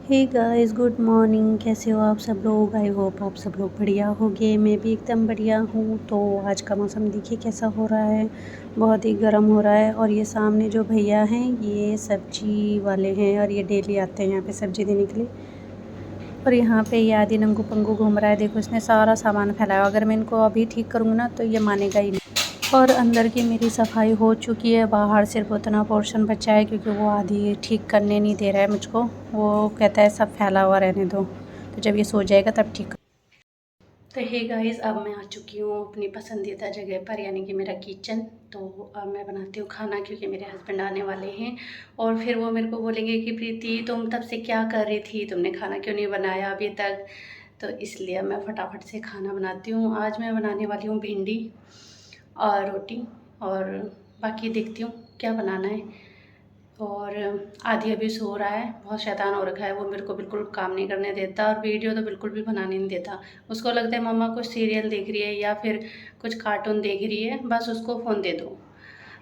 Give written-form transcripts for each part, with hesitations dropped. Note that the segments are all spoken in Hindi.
Hey guys, good morning. कैसे हो आप सब लोग? आई होप आप सब लोग बढ़िया होंगे। मैं भी एकदम बढ़िया हूँ। तो आज का मौसम देखिए कैसा हो रहा है, बहुत ही गर्म हो रहा है। और ये सामने जो भैया हैं ये सब्जी वाले हैं और ये डेली आते हैं यहाँ पे सब्जी देने के लिए। और यहाँ पे ये आदि नंगू पंगू घूम रहा है। देखो इसने सारा सामान फैलाया। अगर मैं इनको अभी ठीक करूँगी ना तो ये मानेगा ही नहीं। और अंदर की मेरी सफाई हो चुकी है, बाहर सिर्फ उतना पोर्शन बचा है क्योंकि वो आधी ठीक करने नहीं दे रहा है मुझको। वो कहता है सब फैला हुआ रहने दो, तो जब ये सो जाएगा तब ठीक। तो हे गाइस, अब मैं आ चुकी हूँ अपनी पसंदीदा जगह पर, यानी कि मेरा किचन। तो अब मैं बनाती हूँ खाना क्योंकि मेरे हस्बैंड आने वाले हैं। और फिर वो मेरे को बोलेंगे कि प्रीति तुम तब से क्या कर रही थी, तुमने खाना क्यों नहीं बनाया अभी तक। तो इसलिए मैं फटाफट से खाना बनाती हूँ। आज मैं बनाने वाली हूँ भिंडी और रोटी, और बाकी देखती हूँ क्या बनाना है। और आदि अभी सो रहा है, बहुत शैतान हो रखा है। वो मेरे को बिल्कुल काम नहीं करने देता और वीडियो तो बिल्कुल भी बनाने नहीं देता। उसको लगता है मम्मा कुछ सीरियल देख रही है या फिर कुछ कार्टून देख रही है, बस उसको फ़ोन दे दो।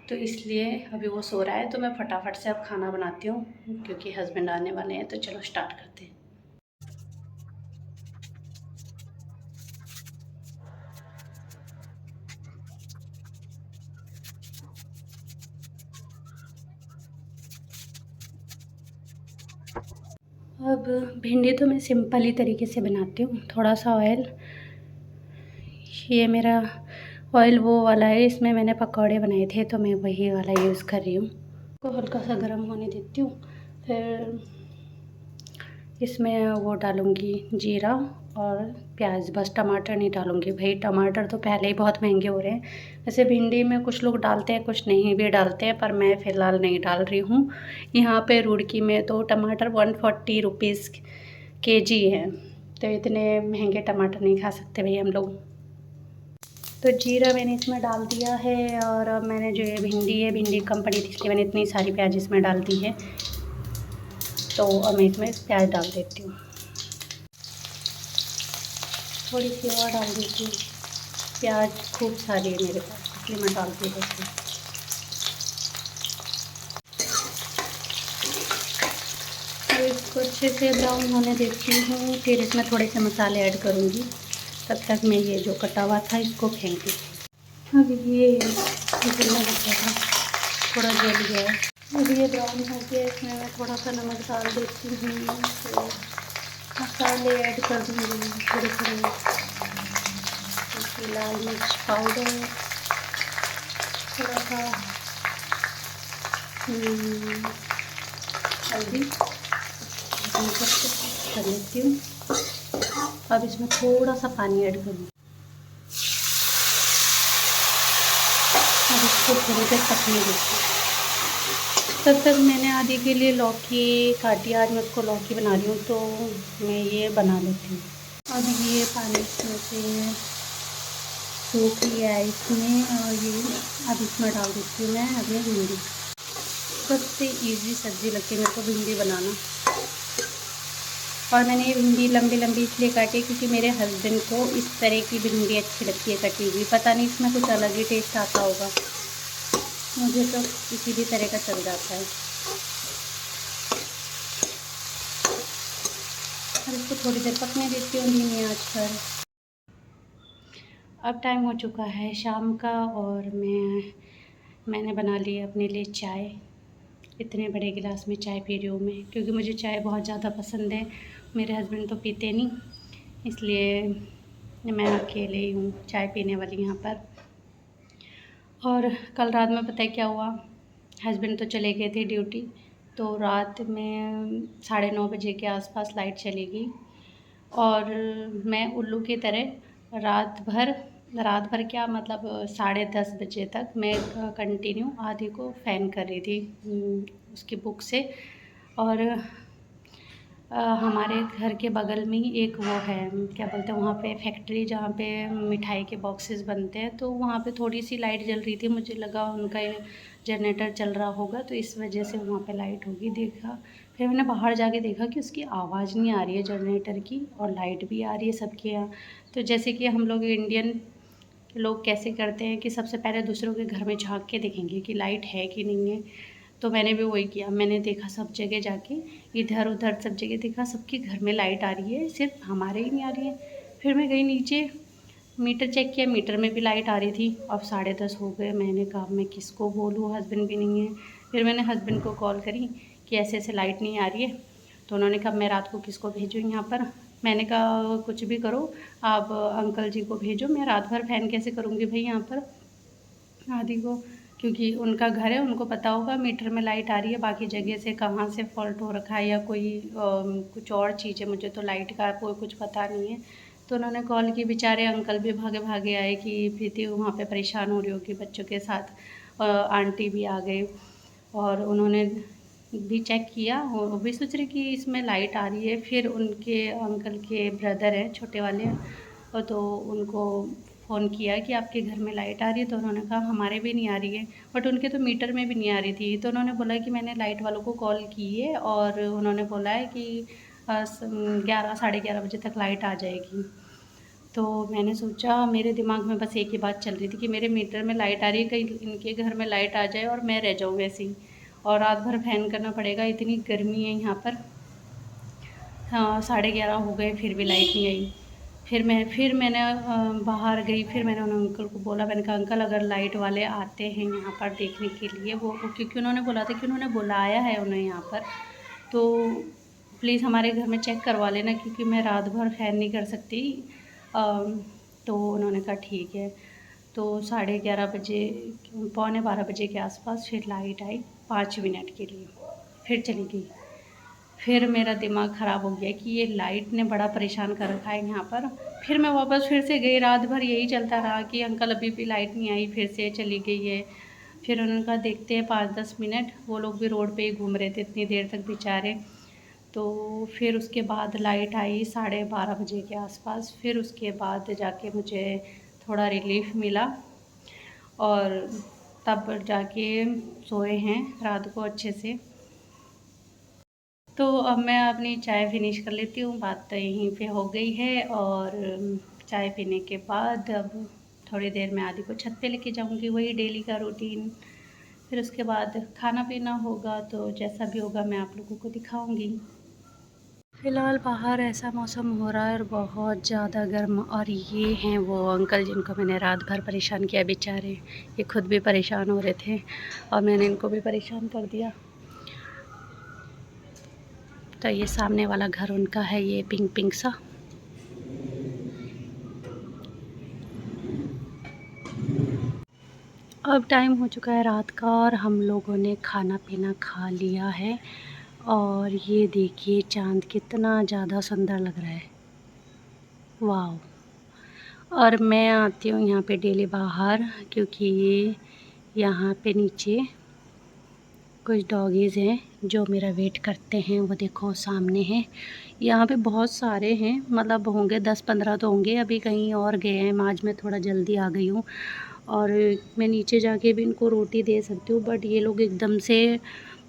तो इसलिए अभी वो सो रहा है, तो मैं फटाफट से अब खाना बनाती हूँ क्योंकि हस्बैंड आने वाले हैं। तो चलो स्टार्ट करते हैं। अब भिंडी तो मैं सिंपल ही तरीके से बनाती हूँ। थोड़ा सा ऑयल, ये मेरा ऑयल वो वाला है, इसमें मैंने पकौड़े बनाए थे तो मैं वही वाला यूज़ कर रही हूँ। को हल्का सा गर्म होने देती हूँ। फिर इसमें वो डालूँगी जीरा और प्याज, बस टमाटर नहीं डालूँगी। भाई टमाटर तो पहले ही बहुत महंगे हो रहे हैं। वैसे भिंडी में कुछ लोग डालते हैं, कुछ नहीं भी डालते हैं, पर मैं फ़िलहाल नहीं डाल रही हूँ। यहाँ पे रुड़की में तो टमाटर 140 रुपीज़ केजी है, तो इतने महंगे टमाटर नहीं खा सकते भाई हम लोग। तो जीरा मैंने इसमें डाल दिया है। और अब मैंने जो ये भिंडी है, भिंडी कम पड़ी थी इसलिए मैंने इतनी सारी प्याज इसमें डाल दी है। तो अब मैं इसमें प्याज डाल देती हूँ, थोड़ी सी और डाल देती हूँ। प्याज खूब सारी है मेरे पास इसलिए मैं डालती रहती हूँ। तो इसको अच्छे से ब्राउन होने देती हूँ, फिर इसमें थोड़े से मसाले ऐड करूँगी। तब तक मैं ये जो कटा हुआ था इसको फेंक दूँगी। अब ये जलने लग गया था, थोड़ा जल गया है। अब ये ब्राउन हो गया, इसमें मैं थोड़ा सा नमक डाल देती हूँ। तो मसाले ऐड कर दूँगी थोड़े थोड़े, जैसे लाल मिर्च पाउडर, थोड़ा सा हल्दी कर लेती हूँ। अब इसमें थोड़ा सा पानी ऐड करूँगी। अब इसको थोड़ी देर पकने देती हूँ। तब तक मैंने आदि के लिए लौकी काटी। आज मैं उसको लौकी बना रही हूँ, तो मैं ये बना लेती हूँ। अब ये पानी इसमें से सूख लिया है इसमें, और ये अब इसमें डाल देती हूँ मैं अभी भिंडी। सबसे इजी सब्ज़ी लगती है मेरे को भिंडी बनाना। और मैंने ये भिंडी लंबी लंबी इसलिए काटी क्योंकि मेरे हस्बैंड को इस तरह की भिंडी अच्छी लगती है कटी हुई। पता नहीं इसमें कुछ अलग ही टेस्ट आता होगा, मुझे तो किसी भी तरह का चल जाता है। और इसको थोड़ी देर पकने देती हूँ धीमी आंच पर। अब टाइम हो चुका है शाम का, और मैंने बना ली अपने लिए चाय। इतने बड़े गिलास में चाय पी रही हूँ मैं क्योंकि मुझे चाय बहुत ज़्यादा पसंद है। मेरे हस्बैंड तो पीते नहीं, इसलिए मैं अकेले ही हूँ चाय पीने वाली यहाँ पर। और कल रात में पता है क्या हुआ, हस्बैंड तो चले गए थे ड्यूटी, तो रात में 9:30 बजे के आसपास लाइट चली गई। और मैं उल्लू की तरह रात भर क्या मतलब 10:30 बजे तक मैं कंटिन्यू आदि को फ़ैन कर रही थी उसकी बुक से। और हमारे घर के बगल में ही एक वो है, क्या बोलते हैं वहाँ पे फैक्ट्री जहाँ पे मिठाई के बॉक्सेस बनते हैं, तो वहाँ पे थोड़ी सी लाइट जल रही थी। मुझे लगा उनका जनरेटर चल रहा होगा तो इस वजह से वहाँ पे लाइट होगी। देखा, फिर मैंने बाहर जाके देखा कि उसकी आवाज़ नहीं आ रही है जनरेटर की, और लाइट भी आ रही है सबके यहाँ। तो जैसे कि हम लोग इंडियन लोग कैसे करते हैं कि सबसे पहले दूसरों के घर में झाँक के देखेंगे कि लाइट है कि नहीं है। तो मैंने भी वही किया, मैंने देखा सब जगह जाके, इधर उधर सब जगह देखा, सबके घर में लाइट आ रही है, सिर्फ हमारे ही नहीं आ रही है। फिर मैं गई नीचे, मीटर चेक किया, मीटर में भी लाइट आ रही थी। अब 10:30 हो गए, मैंने कहा मैं किसको बोलूँ, हस्बैंड भी नहीं है। फिर मैंने हस्बैंड को कॉल करी कि ऐसे ऐसे लाइट नहीं आ रही है। तो उन्होंने कहा मैं रात को किसको भेजूँ यहाँ पर। मैंने कहा कुछ भी करो, आप अंकल जी को भेजो, मैं रात भर फ़ैन कैसे करूँगी भाई यहाँ पर आदि को, क्योंकि उनका घर है, उनको पता होगा मीटर में लाइट आ रही है, बाकी जगह से कहाँ से फॉल्ट हो रखा है या कोई कुछ और चीज़ है, मुझे तो लाइट का कोई कुछ पता नहीं है। तो उन्होंने कॉल की, बेचारे अंकल भी भागे भागे आए कि प्रीति वहाँ पे परेशान हो रही होगी बच्चों के साथ। आंटी भी आ गए और उन्होंने भी चेक किया, वो भी सोच रहे कि इसमें लाइट आ रही है। फिर उनके अंकल के ब्रदर हैं छोटे वाले, तो उनको फ़ोन किया कि आपके घर में लाइट आ रही है, तो उन्होंने कहा हमारे भी नहीं आ रही है, बट उनके तो मीटर में भी नहीं आ रही थी। तो उन्होंने बोला कि मैंने लाइट वालों को कॉल की है और उन्होंने बोला है कि 11 11:30 बजे तक लाइट आ जाएगी। तो मैंने सोचा, मेरे दिमाग में बस एक ही बात चल रही थी कि मेरे मीटर में लाइट आ रही है, कहीं इनके घर में लाइट आ जाए और मैं रह जाऊँ वैसे ही, और रात भर फ़ैन करना पड़ेगा, इतनी गर्मी है यहाँ पर। हाँ, 11:30 हो गए फिर भी लाइट नहीं आई। फिर मैंने बाहर गई, फिर मैंने उन अंकल को बोला, मैंने कहा अंकल अगर लाइट वाले आते हैं यहाँ पर देखने के लिए, वो क्योंकि उन्होंने बोला था कि उन्होंने बुलाया है उन्हें यहाँ पर, तो प्लीज़ हमारे घर में चेक करवा लेना, क्योंकि मैं रात भर फ़ैन नहीं कर सकती। तो उन्होंने कहा ठीक है। तो 11:30 बजे, 11:45 बजे के आसपास फिर लाइट आई 5 मिनट के लिए, फिर चली गई। फिर मेरा दिमाग ख़राब हो गया कि ये लाइट ने बड़ा परेशान कर रखा है यहाँ पर। फिर मैं वापस फिर से गई, रात भर यही चलता रहा कि अंकल अभी भी लाइट नहीं आई, फिर से चली गई है। फिर उन्होंने कहा देखते हैं 5-10 मिनट, वो लोग भी रोड पे ही घूम रहे थे इतनी देर तक बेचारे। तो फिर उसके बाद लाइट आई 12:30 बजे के आसपास। फिर उसके बाद जाके मुझे थोड़ा रिलीफ़ मिला और तब जाके सोए हैं रात को अच्छे से। तो अब मैं अपनी चाय फिनिश कर लेती हूँ, बात तो यहीं पे हो गई है। और चाय पीने के बाद अब थोड़ी देर में आदि को छत पे लेके जाऊँगी, वही डेली का रूटीन। फिर उसके बाद खाना पीना होगा, तो जैसा भी होगा मैं आप लोगों को दिखाऊँगी। फ़िलहाल बाहर ऐसा मौसम हो रहा है और बहुत ज़्यादा गर्म, और ये हैं वो अंकल जिनको मैंने रात भर परेशान किया बेचारे। ये खुद भी परेशान हो रहे थे और मैंने इनको भी परेशान कर दिया। तो ये सामने वाला घर उनका है, ये पिंक पिंक सा। अब टाइम हो चुका है रात का और हम लोगों ने खाना पीना खा लिया है। और ये देखिए चाँद कितना ज़्यादा सुंदर लग रहा है, वाह। और मैं आती हूँ यहाँ पे डेली बाहर, क्योंकि ये यहाँ पे नीचे कुछ डॉगीज़ हैं जो मेरा वेट करते हैं। वो देखो सामने हैं, यहाँ पे बहुत सारे हैं, मतलब होंगे 10-15 तो होंगे। अभी कहीं और गए हैं, आज मैं थोड़ा जल्दी आ गई हूँ और मैं नीचे जाके भी इनको रोटी दे सकती हूँ, बट ये लोग एकदम से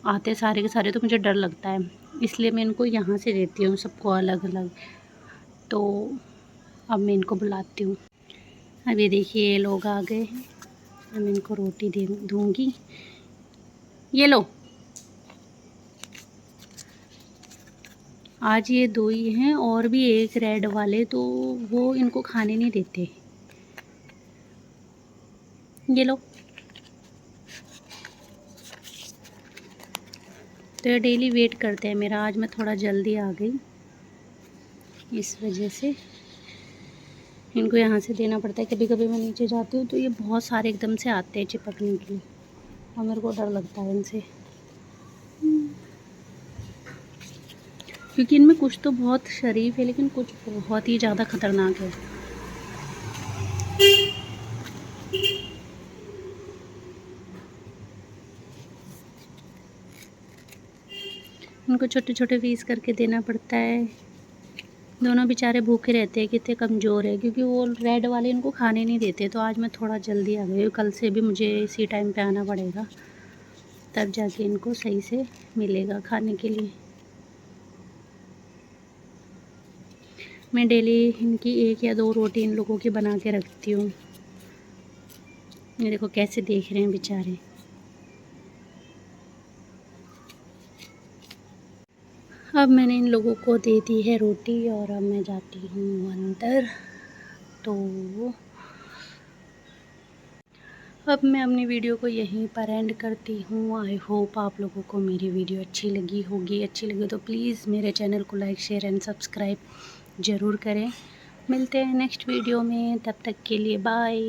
आते सारे के सारे, तो मुझे डर लगता है, इसलिए मैं इनको यहाँ से देती हूँ सबको अलग अलग। तो अब मैं इनको बुलाती हूँ। अभी देखिए ये लोग आ गए हैं, अब मैं इनको रोटी दे दूँगी। ये लो, आज ये 2 ही हैं और भी एक रेड वाले, तो वो इनको खाने नहीं देते। ये लो। तो ये डेली वेट करते हैं मेरा, आज मैं थोड़ा जल्दी आ गई, इस वजह से इनको यहाँ से देना पड़ता है। कभी कभी मैं नीचे जाती हूँ तो ये बहुत सारे एकदम से आते हैं चिपकने के लिए, और मेरे को डर लगता है इनसे, क्योंकि इनमें कुछ तो बहुत शरीफ है लेकिन कुछ बहुत ही ज़्यादा ख़तरनाक है। इनको छोटे छोटे पीस करके देना पड़ता है। दोनों बेचारे भूखे रहते हैं, कितने कमज़ोर है, क्योंकि वो रेड वाले इनको खाने नहीं देते। तो आज मैं थोड़ा जल्दी आ गई, कल से भी मुझे इसी टाइम पे आना पड़ेगा, तब जाके इनको सही से मिलेगा खाने के लिए। मैं डेली इनकी 1 या 2 रोटी इन लोगों की बना के रखती हूँ। ये देखो कैसे देख रहे हैं बेचारे। अब मैंने इन लोगों को दे दी है रोटी और अब मैं जाती हूँ अंदर। तो अब मैं अपनी वीडियो को यहीं पर एंड करती हूँ। आई होप आप लोगों को मेरी वीडियो अच्छी लगी होगी। अच्छी लगी तो प्लीज़ मेरे चैनल को लाइक शेयर एंड सब्सक्राइब ज़रूर करें। मिलते हैं नेक्स्ट वीडियो में, तब तक के लिए बाय।